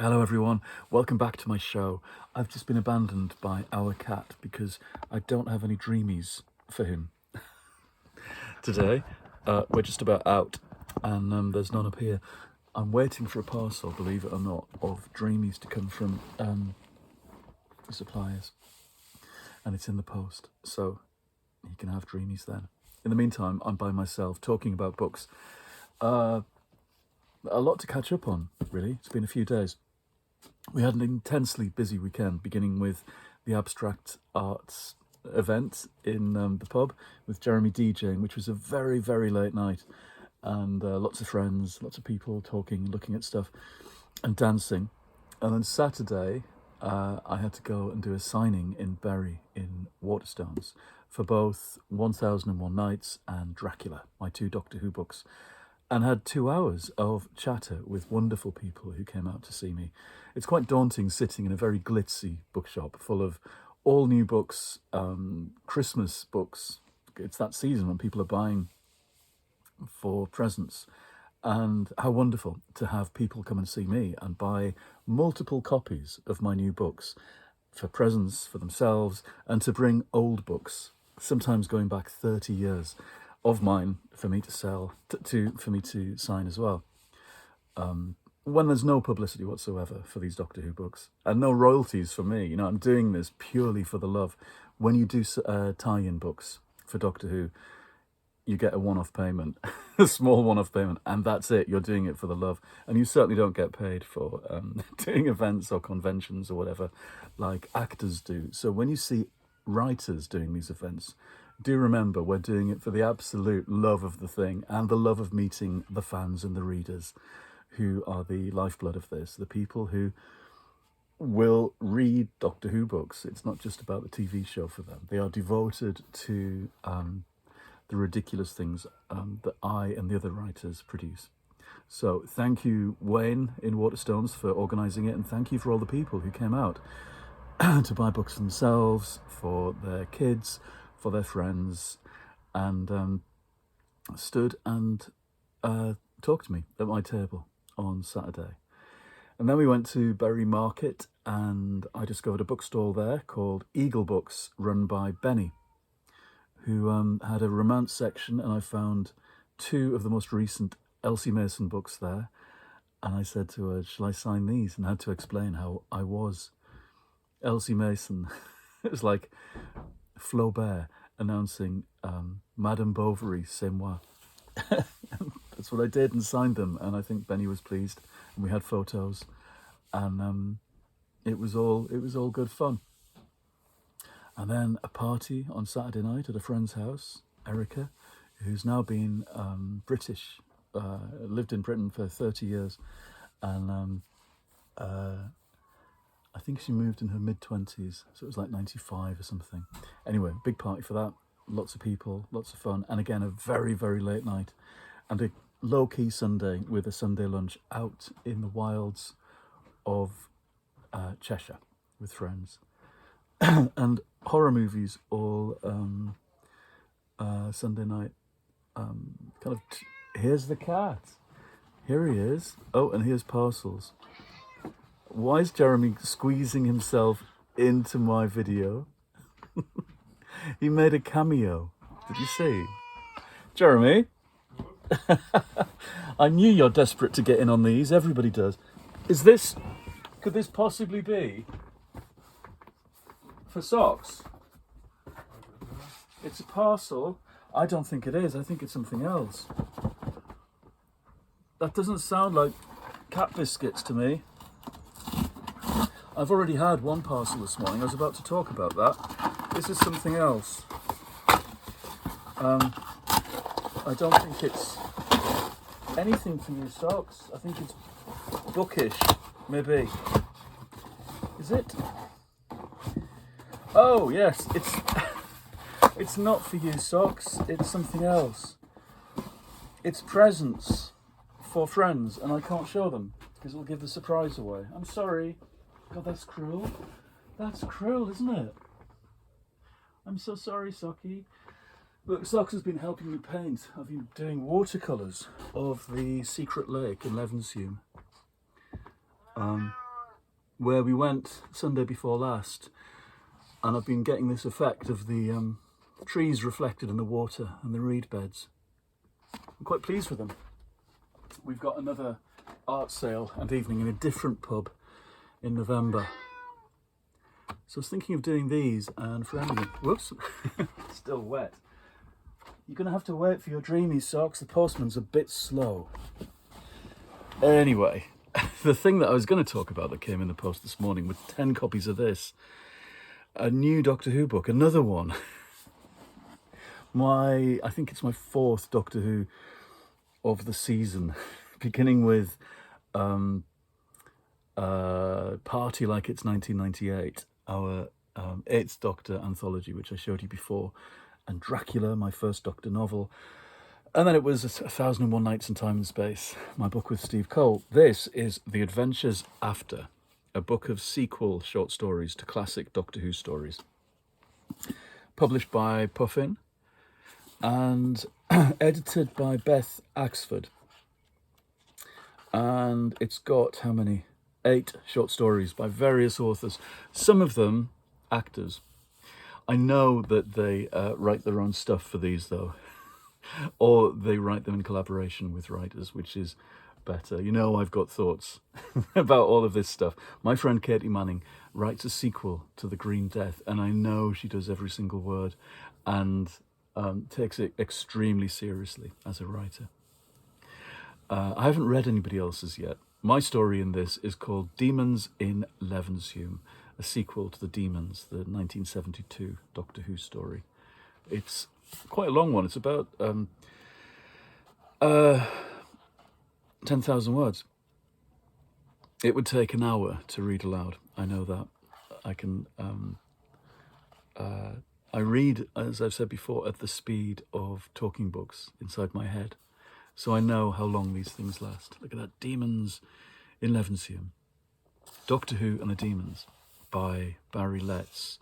Hello everyone, welcome back to my show. I've just been abandoned by our cat because I don't have any dreamies for him. Today, we're just about out and there's none up here. I'm waiting for a parcel, believe it or not, of dreamies to come from the suppliers. And it's in the post, so you can have dreamies then. In the meantime, I'm by myself talking about books. A lot to catch up on, really. It's been a few days. We had an intensely busy weekend, beginning with the abstract arts event in the pub with Jeremy DJing, which was a very, very late night. And lots of friends, lots of people talking, looking at stuff and dancing. And then Saturday, I had to go and do a signing in Bury in Waterstones for both 1001 Nights and Dracula, my two Doctor Who books, and had 2 hours of chatter with wonderful people who came out to see me. It's quite daunting sitting in a very glitzy bookshop full of all new books, Christmas books. It's that season when people are buying for presents. And how wonderful to have people come and see me and buy multiple copies of my new books for presents for themselves, and to bring old books, sometimes going back 30 years, of mine for me to sell, for me to sign as well. When there's no publicity whatsoever for these Doctor Who books and no royalties for me, I'm doing this purely for the love. When you do tie-in books for Doctor Who, you get a one-off payment, a small one-off payment, and that's it. You're doing it for the love. And you certainly don't get paid for doing events or conventions or whatever like actors do. So when you see writers doing these events, do remember we're doing it for the absolute love of the thing and the love of meeting the fans and the readers who are the lifeblood of this, the people who will read Doctor Who books. It's not just about the TV show for them. They are devoted to the ridiculous things that I and the other writers produce. So thank you, Wayne in Waterstones, for organising it, and thank you for all the people who came out to buy books themselves, for their kids, for their friends, and stood and talked to me at my table on Saturday. And then we went to Bury Market and I discovered a bookstall there called Eagle Books, run by Benny, who had a romance section, and I found two of the most recent Elsie Mason books there. And I said to her, shall I sign these? And I had to explain how I was Elsie Mason. It was like Flaubert announcing Madame Bovary, c'est moi. That's what I did, and signed them, and I think Benny was pleased, and we had photos, and it was all good fun. And then a party on Saturday night at a friend's house, Erica, who's now been British, lived in Britain for 30 years, and I think she moved in her mid-20s, so it was like 95 or something. Anyway, big party for that, lots of people, lots of fun, and again, a very, very late night, and a low-key Sunday with a Sunday lunch out in the wilds of Cheshire with friends. And horror movies all Sunday night. Here's the cat. Here he is. Oh, and here's parcels. Why is Jeremy squeezing himself into my video? He made a cameo. Did you see? Jeremy? I knew you're desperate to get in on these. Everybody does. Could this possibly be for socks? It's a parcel. I don't think it is. I think it's something else. That doesn't sound like cat biscuits to me. I've already had one parcel this morning. I was about to talk about that. This is something else. I don't think it's anything for you socks. I think it's bookish, maybe. Is it? Oh yes, it's not for you socks. It's something else. It's presents for friends, and I can't show them because it'll give the surprise away. I'm sorry. God, that's cruel. That's cruel, isn't it? I'm so sorry, Socky. Look, Socks has been helping me paint. I've been doing watercolours of the secret lake in Levenshulme. where we went Sunday before last, and I've been getting this effect of the trees reflected in the water and the reed beds. I'm quite pleased with them. We've got another art sale and evening in a different pub in November. So I was thinking of doing these, and for anyone, whoops, still wet. You're going to have to wait for your dreamy socks. The postman's a bit slow. Anyway, the thing that I was going to talk about that came in the post this morning with 10 copies of this. A new Doctor Who book, another one. I think it's my 4th Doctor Who of the season, beginning with Party Like It's 1998, our 8th Doctor anthology, which I showed you before, and Dracula, my first Doctor novel. And then it was 1001 Nights in Time and Space, my book with Steve Cole. This is The Adventures After, a book of sequel short stories to classic Doctor Who stories. Published by Puffin and edited by Beth Axford. And it's got, how many? 8 short stories by various authors, some of them actors. I know that they write their own stuff for these, though, or they write them in collaboration with writers, which is better. You know, I've got thoughts about all of this stuff. My friend Katie Manning writes a sequel to The Green Death, and I know she does every single word and takes it extremely seriously as a writer. I haven't read anybody else's yet. My story in this is called Demons in Levenshulme, a sequel to The Demons, the 1972 Doctor Who story. It's quite a long one. It's about 10,000 words. It would take an hour to read aloud. I know that. I can. I read, as I've said before, at the speed of talking books inside my head. So I know how long these things last. Look at that. Demons in Levenshulme. Doctor Who and the Demons by Barry Letts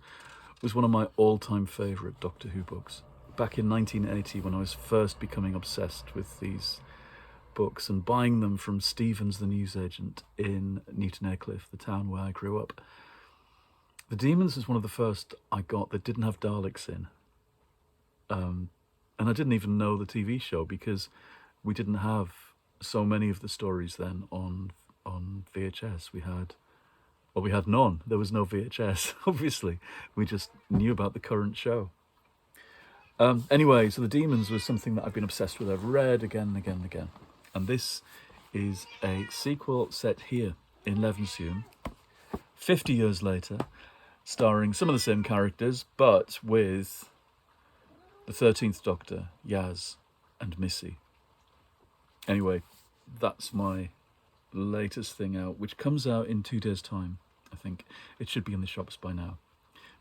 was one of my all-time favourite Doctor Who books. Back in 1980, when I was first becoming obsessed with these books and buying them from Stevens, the newsagent in Newton Aycliffe, the town where I grew up. The Demons was one of the first I got that didn't have Daleks in. And I didn't even know the TV show because we didn't have so many of the stories then on VHS. We had none. There was no VHS, obviously. We just knew about the current show. Anyway, so The Demons was something that I've been obsessed with. I've read again and again and again. And this is a sequel set here in Levenshulme, 50 years later, starring some of the same characters, but with the 13th Doctor, Yaz, and Missy. Anyway, that's my latest thing out, which comes out in 2 days' time, I think. It should be in the shops by now.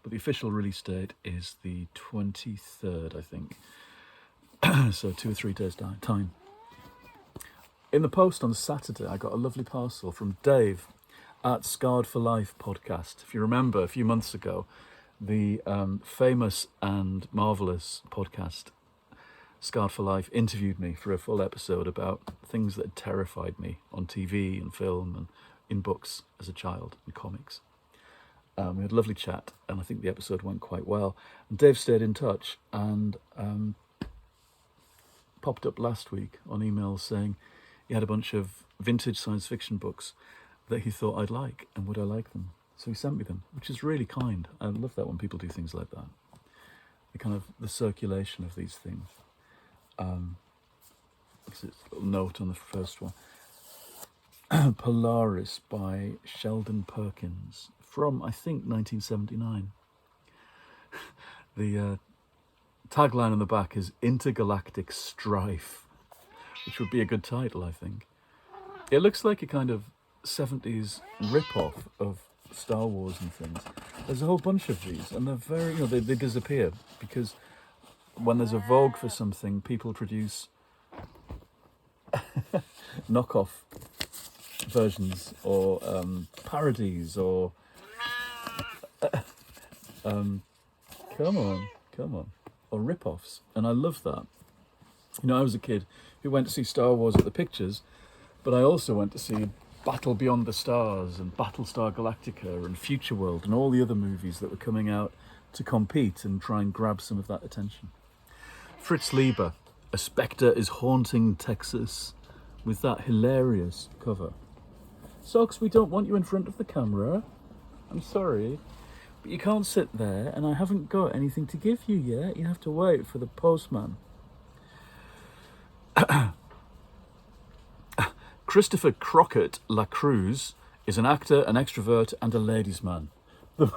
But the official release date is the 23rd, I think. So 2 or 3 days' time. In the post on Saturday, I got a lovely parcel from Dave at Scarred for Life podcast. If you remember, a few months ago, the famous and marvellous podcast Scarred for Life interviewed me for a full episode about things that terrified me on TV and film and in books as a child and comics. We had a lovely chat, and I think the episode went quite well. And Dave stayed in touch and popped up last week on email saying he had a bunch of vintage science fiction books that he thought I'd like, and would I like them? So he sent me them, which is really kind. I love that when people do things like that. The circulation of these things. It's a little note on the first one. Polaris by Sheldon Perkins from, I think, 1979. The tagline on the back is Intergalactic Strife, which would be a good title, I think. It looks like a kind of 70s rip-off of Star Wars and things. There's a whole bunch of these, and they're very, they disappear, because when there's a vogue for something, people produce knockoff versions or parodies or come on, or rip-offs, and I love that. I was a kid who went to see Star Wars at the pictures, but I also went to see Battle Beyond the Stars and Battlestar Galactica and Future World and all the other movies that were coming out to compete and try and grab some of that attention. Fritz Lieber, A Spectre is Haunting Texas, with that hilarious cover. Socks, we don't want you in front of the camera. I'm sorry, but you can't sit there and I haven't got anything to give you yet. You have to wait for the postman. Christopher Crockett LaCruz is an actor, an extrovert, and a ladies' man. The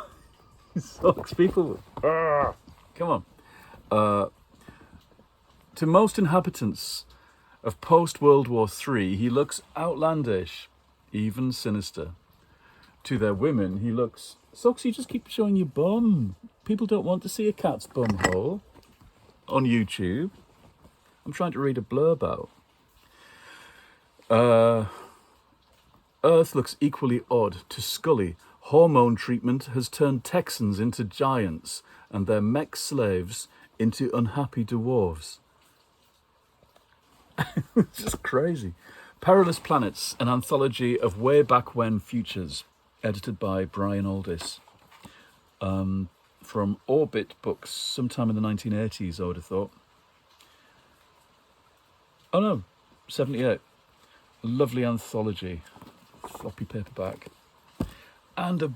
Socks, people. Come on. To most inhabitants of post-World War III, he looks outlandish, even sinister. To their women, he looks... Socks, you just keep showing your bum. People don't want to see a cat's bum hole on YouTube. I'm trying to read a blurb out. Earth looks equally odd to Scully. Hormone treatment has turned Texans into giants and their mech slaves into unhappy dwarves. It's just crazy. Perilous Planets, an anthology of way back when futures, edited by Brian Aldiss. From Orbit Books, sometime in the 1980s, I would have thought. Oh no, 78. A lovely anthology, floppy paperback. And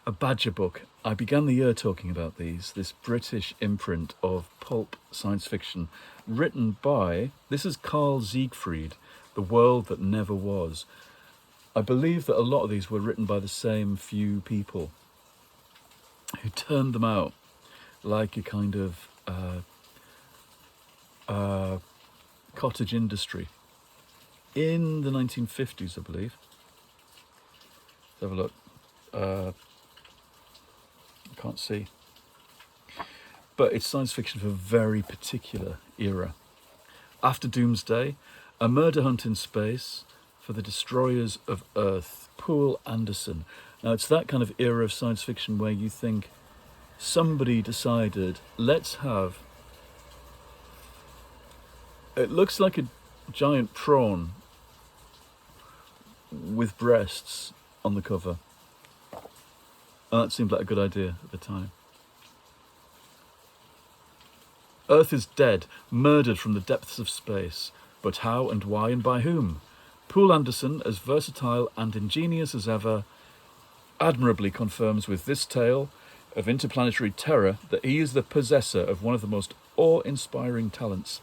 a Badger book. I began the year talking about this British imprint of pulp science fiction, written by, this is Carl Siegfried, The World That Never Was. I believe that a lot of these were written by the same few people who turned them out like a kind of cottage industry in the 1950s, I believe. Let's have a look. I can't see. But it's science fiction for a very particular era. After Doomsday, A Murder Hunt in Space for the Destroyers of Earth, Poul Anderson. Now, it's that kind of era of science fiction where you think somebody decided, let's have... It looks like a giant prawn with breasts on the cover. And that seemed like a good idea at the time. Earth is dead, murdered from the depths of space. But how and why and by whom? Poul Anderson, as versatile and ingenious as ever, admirably confirms with this tale of interplanetary terror that he is the possessor of one of the most awe-inspiring talents.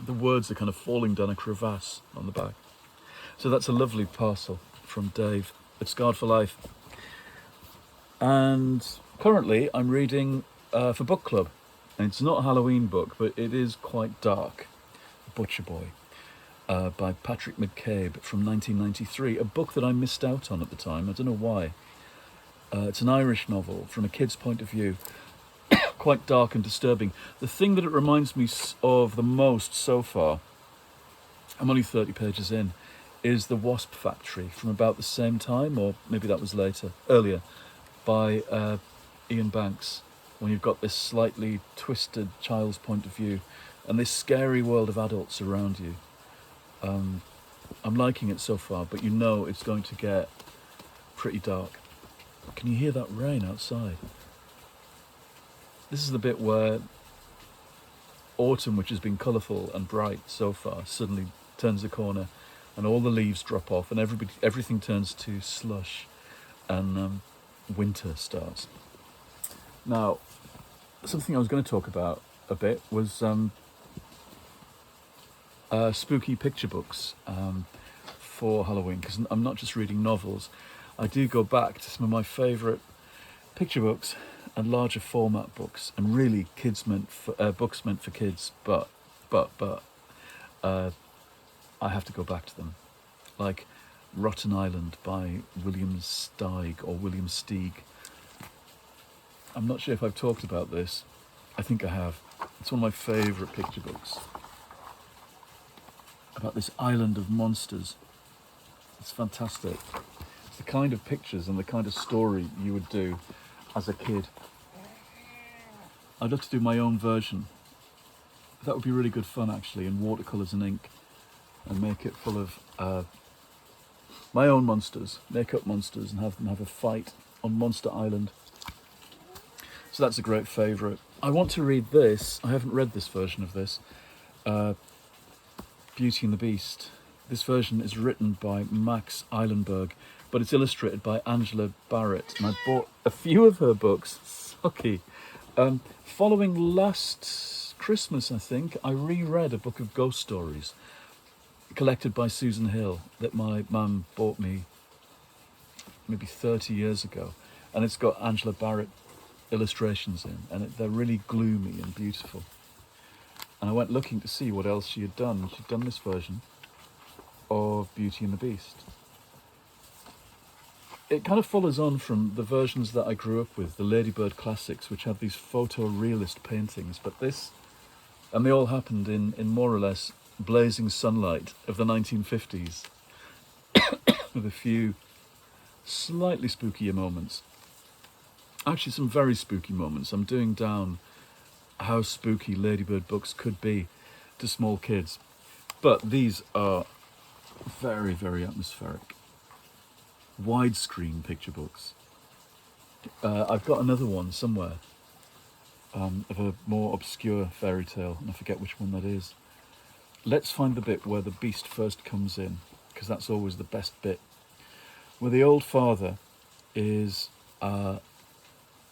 The words are kind of falling down a crevasse on the back. So that's a lovely parcel from Dave at Scarred for Life. And currently I'm reading for book club. And it's not a Halloween book, but it is quite dark. Butcher Boy by Patrick McCabe from 1993. A book that I missed out on at the time. I don't know why. It's an Irish novel from a kid's point of view. Quite dark and disturbing. The thing that it reminds me of the most so far, I'm only 30 pages in, is The Wasp Factory from about the same time, or maybe that was earlier, by Ian Banks, when you've got this slightly twisted child's point of view and this scary world of adults around you. I'm liking it so far, but you know it's going to get pretty dark. Can you hear that rain outside? This is the bit where autumn, which has been colourful and bright so far, suddenly turns a corner and all the leaves drop off and everything turns to slush and winter starts. Now, something I was going to talk about a bit was spooky picture books for Halloween, because I'm not just reading novels. I do go back to some of my favourite picture books and larger format books, and really books meant for kids, but I have to go back to them, like Rotten Island by William Steig or William Steig. I'm not sure if I've talked about this. I think I have. It's one of my favourite picture books about this island of monsters. It's fantastic. It's the kind of pictures and the kind of story you would do as a kid. I'd love to do my own version. That would be really good fun, actually, in watercolours and ink, and make it full of my own monsters, make up monsters and have them have a fight on Monster Island. So that's a great favourite. I want to read this. I haven't read this version of this. Beauty and the Beast. This version is written by Max Eilenberg, but it's illustrated by Angela Barrett. And I bought a few of her books. Sucky. Following last Christmas, I think, I reread a book of ghost stories collected by Susan Hill that my mum bought me maybe 30 years ago. And it's got Angela Barrett illustrations in, and they're really gloomy and beautiful. And I went looking to see what else she had done. She'd done this version of Beauty and the Beast. It kind of follows on from the versions that I grew up with, the Ladybird classics, which had these photorealist paintings, but this, and they all happened in more or less blazing sunlight of the 1950s, with a few slightly spookier moments. Actually, some very spooky moments. I'm doing down how spooky Ladybird books could be to small kids. But these are very, very atmospheric. Widescreen picture books. I've got another one somewhere of a more obscure fairy tale, and I forget which one that is. Let's find the bit where the beast first comes in, because that's always the best bit. Where the old father is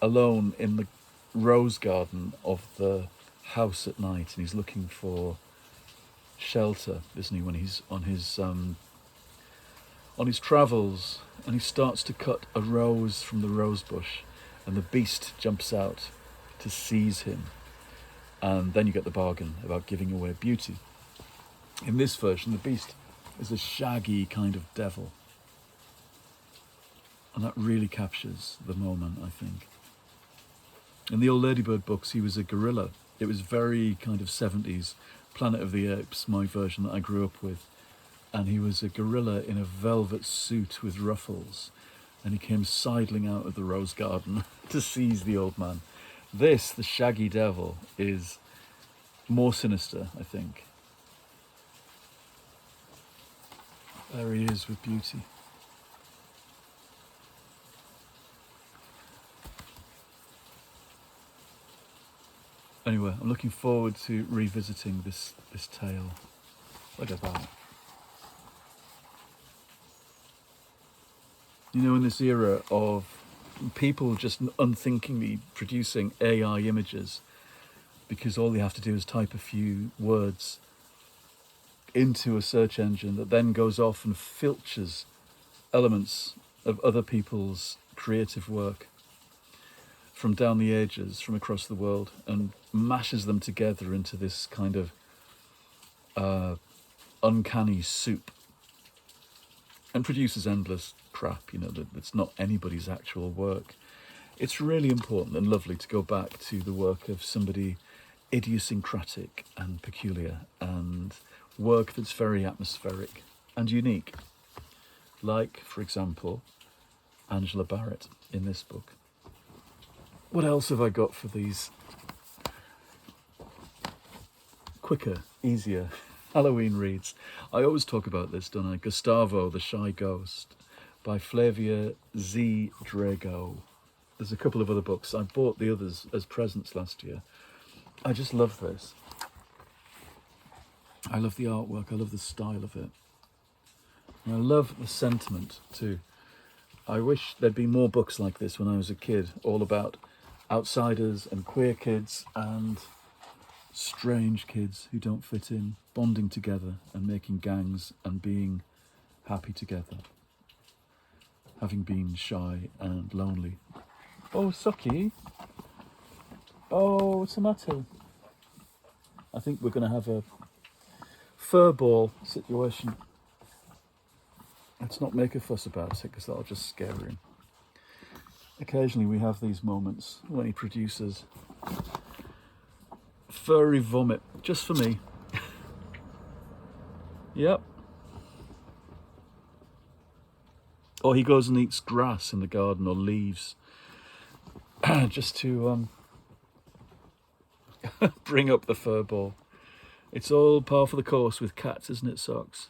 alone in the rose garden of the house at night, and he's looking for shelter, isn't he, when he's on his travels, and he starts to cut a rose from the rose bush, and the beast jumps out to seize him, and then you get the bargain about giving away beauty. In this version, the beast is a shaggy kind of devil, and that really captures the moment, I think. In the old Ladybird books, he was a gorilla. It was very kind of 70s, Planet of the Apes, my version that I grew up with. And he was a gorilla in a velvet suit with ruffles. And he came sidling out of the rose garden to seize the old man. This, the shaggy devil, is more sinister, I think. There he is with beauty. Anyway, I'm looking forward to revisiting this tale. Look at that. You know, in this era of people just unthinkingly producing AI images, because all you have to do is type a few words into a search engine that then goes off and filters elements of other people's creative work from down the ages, from across the world, and mashes them together into this kind of uncanny soup, and produces endless crap, you know, that's not anybody's actual work. It's really important and lovely to go back to the work of somebody idiosyncratic and peculiar, and work that's very atmospheric and unique, like, for example, Angela Barrett in this book. What else have I got for these quicker, easier Halloween reads? I always talk about this, don't I? Gustavo, the Shy Ghost, by Flavia Z. Drago. There's a couple of other books. I bought the others as presents last year. I just love this. I love the artwork. I love the style of it. And I love the sentiment too. I wish there'd be more books like this when I was a kid, all about outsiders and queer kids and strange kids who don't fit in, bonding together and making gangs and being happy together, having been shy and lonely. Oh, Sucky. Oh, what's the matter? I think we're going to have a furball situation. Let's not make a fuss about it, because that'll just scare him. Occasionally we have these moments when he produces furry vomit, just for me. Yep. Or he goes and eats grass in the garden or leaves, just to bring up the furball. It's all par for the course with cats, isn't it, Socks?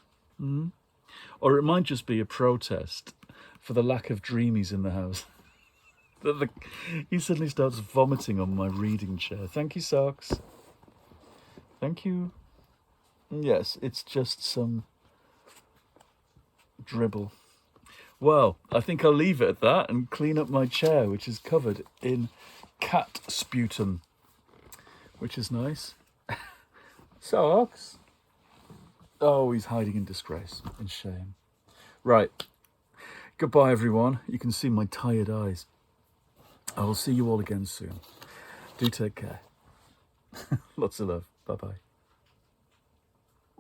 Or it might just be a protest for the lack of dreamies in the house. He suddenly starts vomiting on my reading chair. Thank you, Socks. Thank you. Yes, it's just some dribble. Well, I think I'll leave it at that and clean up my chair, which is covered in cat sputum, which is nice. Socks. Oh, he's hiding in disgrace and shame. Right. Goodbye, everyone. You can see my tired eyes. I will see you all again soon. Do take care. Lots of love. Bye-bye.